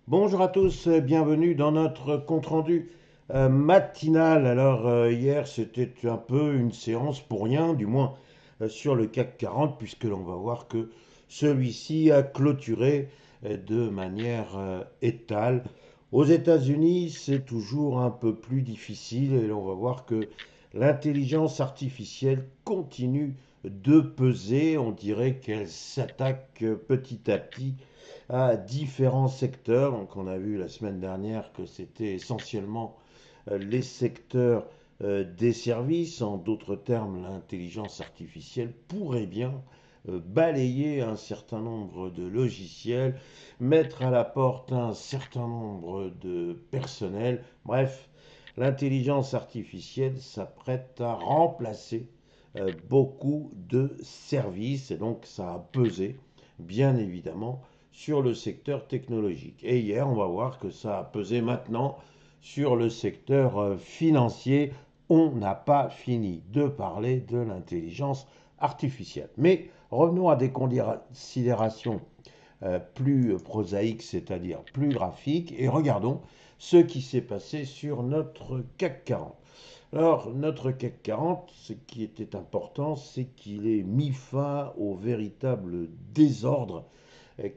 Bonjour à tous, bienvenue dans notre compte-rendu matinal. Hier c'était un peu une séance pour rien, du moins sur le CAC 40, puisque l'on va voir que celui-ci a clôturé de manière étale. Aux États-Unis, c'est toujours un peu plus difficile et l'on va voir que l'intelligence artificielle continue de peser. On dirait qu'elle s'attaque petit à petit à différents secteurs. Donc on a vu la semaine dernière que c'était essentiellement les secteurs des services. En d'autres termes, l'intelligence artificielle pourrait bien balayer un certain nombre de logiciels, mettre à la porte un certain nombre de personnels. Bref, l'intelligence artificielle s'apprête à remplacer beaucoup de services et donc ça a pesé, bien évidemment, sur le secteur technologique. Et hier, on va voir que ça a pesé maintenant sur le secteur financier. On n'a pas fini de parler de l'intelligence artificielle. Mais revenons à des considérations plus prosaïques, c'est-à-dire plus graphiques, et regardons ce qui s'est passé sur notre CAC 40. Alors, notre CAC 40, ce qui était important, c'est qu'il ait mis fin au véritable désordre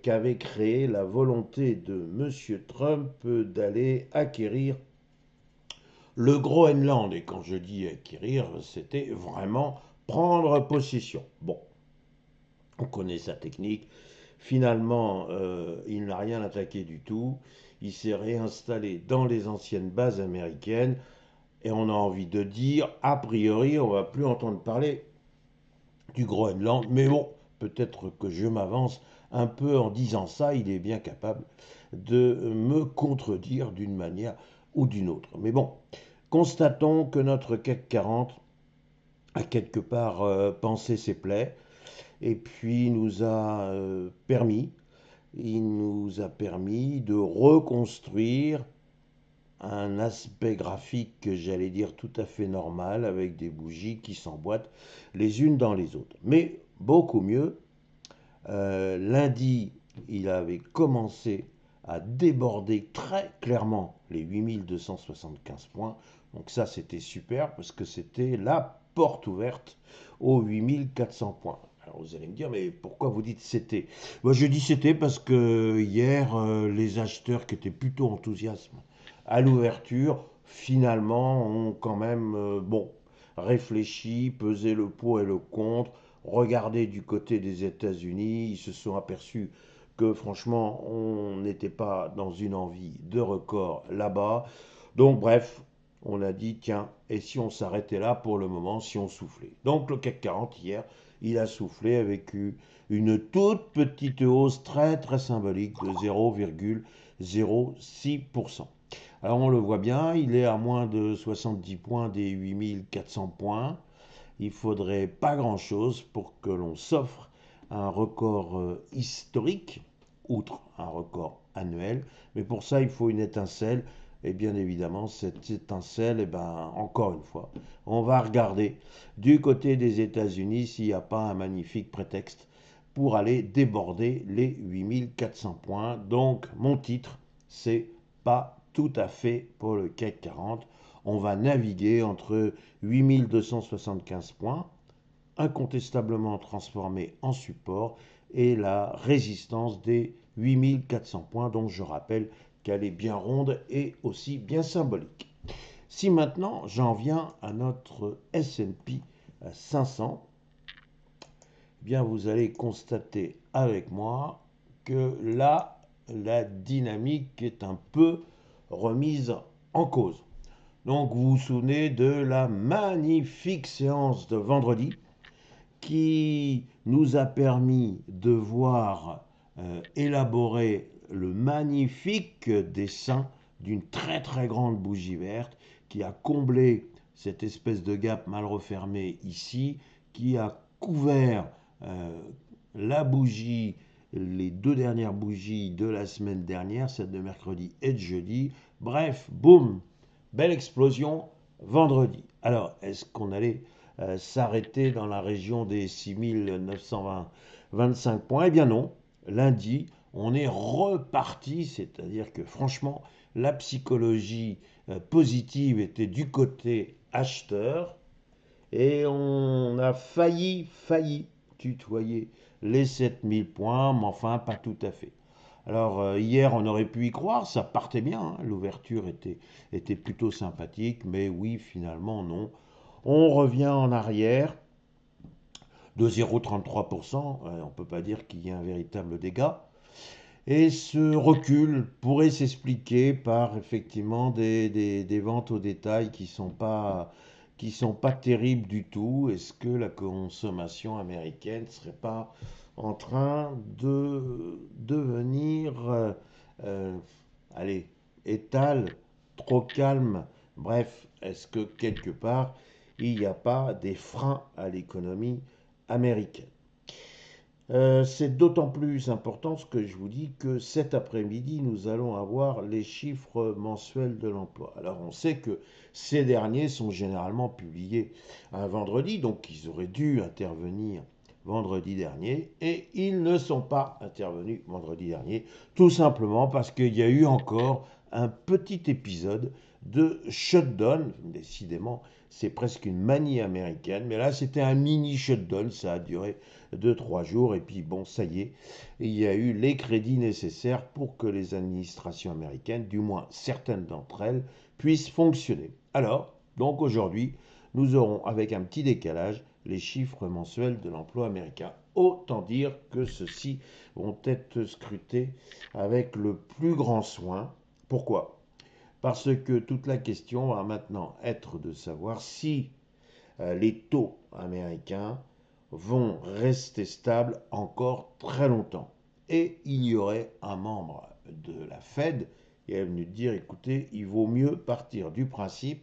qu'avait créé la volonté de M. Trump d'aller acquérir le Groenland. Et quand je dis acquérir, c'était vraiment prendre possession. Bon, on connaît sa technique. Finalement, il n'a rien attaqué du tout. Il s'est réinstallé dans les anciennes bases américaines. Et on a envie de dire, a priori, on ne va plus entendre parler du Groenland. Mais bon, peut-être que je m'avance un peu en disant ça. Il est bien capable de me contredire d'une manière ou d'une autre. Mais bon, constatons que notre CAC 40 a quelque part pansé ses plaies et puis il nous a permis de reconstruire un aspect graphique que j'allais dire tout à fait normal avec des bougies qui s'emboîtent les unes dans les autres. Mais beaucoup mieux, lundi, il avait commencé à déborder très clairement les 8 275 points. Donc ça, c'était super parce que c'était la porte ouverte aux 8 400 points. Alors vous allez me dire, mais pourquoi vous dites c'était? Moi, je dis c'était parce que hier, les acheteurs qui étaient plutôt enthousiastes à l'ouverture, finalement, ont quand même, réfléchi, pesé le pour et le contre, regardé du côté des États-Unis, ils se sont aperçus que franchement, on n'était pas dans une envie de record là-bas. Donc bref, on a dit, tiens, et si on s'arrêtait là pour le moment, si on soufflait. Donc le CAC 40 hier, il a soufflé avec une toute petite hausse très très symbolique de 0,06%. Alors on le voit bien, il est à moins de 70 points des 8 400 points. Il faudrait pas grand-chose pour que l'on s'offre un record historique, outre un record annuel. Mais pour ça, il faut une étincelle. Et bien évidemment, cette étincelle, eh ben, encore une fois, on va regarder du côté des États-Unis s'il n'y a pas un magnifique prétexte pour aller déborder les 8 400 points. Donc, mon titre, c'est pas tout à fait pour le CAC 40. On va naviguer entre 8 275 points, incontestablement transformés en support, et la résistance des 8 400 points, dont je rappelle qu'elle est bien ronde et aussi bien symbolique. Si maintenant j'en viens à notre S&P 500, eh bien vous allez constater avec moi que là, la dynamique est un peu remise en cause. Donc vous vous souvenez de la magnifique séance de vendredi qui nous a permis de voir élaborer le magnifique dessin d'une très très grande bougie verte qui a comblé cette espèce de gap mal refermé ici, qui a couvert euh, la bougie, les deux dernières bougies de la semaine dernière, celle de mercredi et de jeudi. Bref, boum, belle explosion vendredi. Alors, est-ce qu'on allait s'arrêter dans la région des 6 925 points? Eh bien non. Lundi, on est reparti, c'est-à-dire que franchement, la psychologie positive était du côté acheteur et on a failli tutoyer les 7000 points, mais enfin pas tout à fait. Alors hier, on aurait pu y croire, ça partait bien, hein, l'ouverture était plutôt sympathique, mais oui, finalement non. On revient en arrière de 0,33%, on ne peut pas dire qu'il y ait un véritable dégât. Et ce recul pourrait s'expliquer par effectivement des ventes au détail qui sont pas terribles du tout. Est-ce que la consommation américaine ne serait pas en train de devenir, euh, allez, étale, trop calme? Bref, est-ce que quelque part, il n'y a pas des freins à l'économie américaine? C'est d'autant plus important ce que je vous dis que cet après-midi, nous allons avoir les chiffres mensuels de l'emploi. Alors on sait que ces derniers sont généralement publiés un vendredi, donc ils auraient dû intervenir vendredi dernier, et ils ne sont pas intervenus vendredi dernier, tout simplement parce qu'il y a eu encore un petit épisode de shutdown. Décidément, c'est presque une manie américaine, mais là c'était un mini shutdown, ça a duré 2 3 jours, et puis bon, ça y est, il y a eu les crédits nécessaires pour que les administrations américaines, du moins certaines d'entre elles, puissent fonctionner. Alors, donc aujourd'hui, nous aurons avec un petit décalage les chiffres mensuels de l'emploi américain. Autant dire que ceux-ci vont être scrutés avec le plus grand soin. Pourquoi? Parce que toute la question va maintenant être de savoir si les taux américains vont rester stables encore très longtemps. Et il y aurait un membre de la Fed qui est venu dire, écoutez, il vaut mieux partir du principe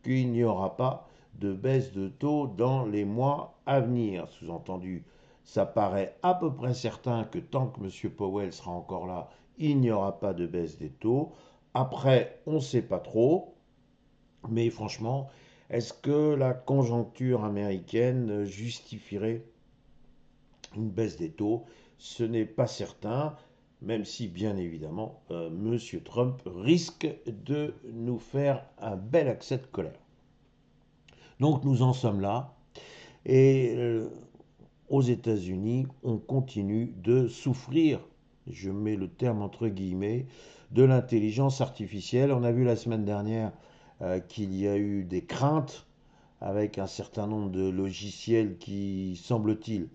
qu'il n'y aura pas de baisse de taux dans les mois à venir. Sous-entendu, ça paraît à peu près certain que tant que M. Powell sera encore là, il n'y aura pas de baisse des taux. Après, on ne sait pas trop, mais franchement, est-ce que la conjoncture américaine justifierait une baisse des taux? Ce n'est pas certain, même si bien évidemment M. Trump risque de nous faire un bel accès de colère. Donc nous en sommes là, et aux États-Unis, on continue de souffrir, je mets le terme entre guillemets, de l'intelligence artificielle. On a vu la semaine dernière qu'il y a eu des craintes avec un certain nombre de logiciels qui, semble-t-il,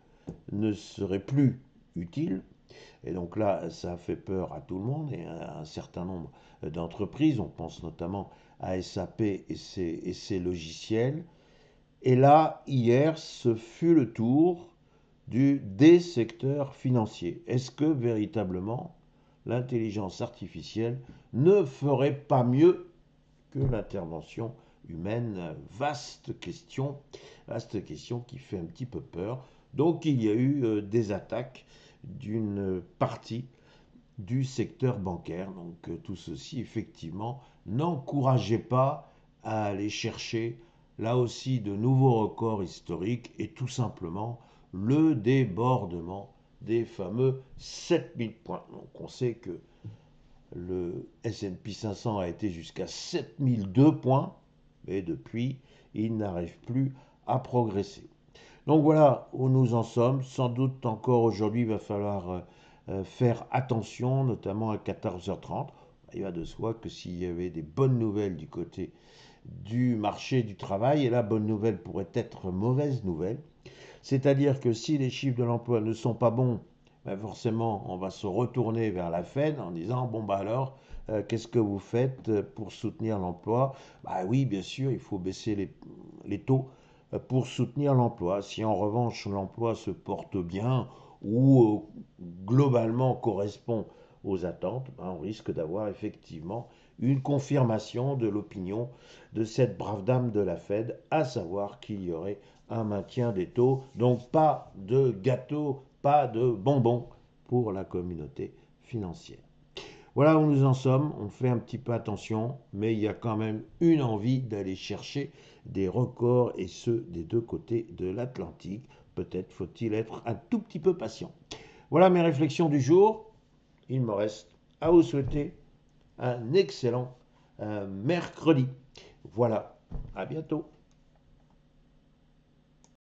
ne seraient plus utiles. Et donc là, ça a fait peur à tout le monde et à un certain nombre d'entreprises. On pense notamment à SAP et ses logiciels. Et là, hier, ce fut le tour des secteurs financiers. Est-ce que véritablement l'intelligence artificielle ne ferait pas mieux que l'intervention humaine? Vaste question qui fait un petit peu peur. Donc il y a eu des attaques d'une partie du secteur bancaire. Donc tout ceci, effectivement, n'encourageait pas à aller chercher là aussi de nouveaux records historiques et tout simplement le débordement des fameux 7000 points. Donc on sait que le S&P 500 a été jusqu'à 7002 points, mais depuis, il n'arrive plus à progresser. Donc voilà où nous en sommes. Sans doute encore aujourd'hui, il va falloir faire attention, notamment à 14h30. Il va de soi que s'il y avait des bonnes nouvelles du côté du marché du travail, et la bonne nouvelle pourrait être mauvaise nouvelle, c'est-à-dire que si les chiffres de l'emploi ne sont pas bons, ben forcément, on va se retourner vers la Fed en disant, bon bah alors, qu'est-ce que vous faites pour soutenir l'emploi? Bah oui, bien sûr, il faut baisser les taux pour soutenir l'emploi. Si en revanche l'emploi se porte bien ou globalement correspond aux attentes, ben, on risque d'avoir effectivement une confirmation de l'opinion de cette brave dame de la Fed, à savoir qu'il y aurait un maintien des taux. Donc pas de gâteau, pas de bonbons pour la communauté financière. Voilà où nous en sommes, on fait un petit peu attention, mais il y a quand même une envie d'aller chercher des records, et ceux des deux côtés de l'Atlantique. Peut-être faut-il être un tout petit peu patient. Voilà mes réflexions du jour. il me reste à vous souhaiter un excellent mercredi. Voilà, à bientôt.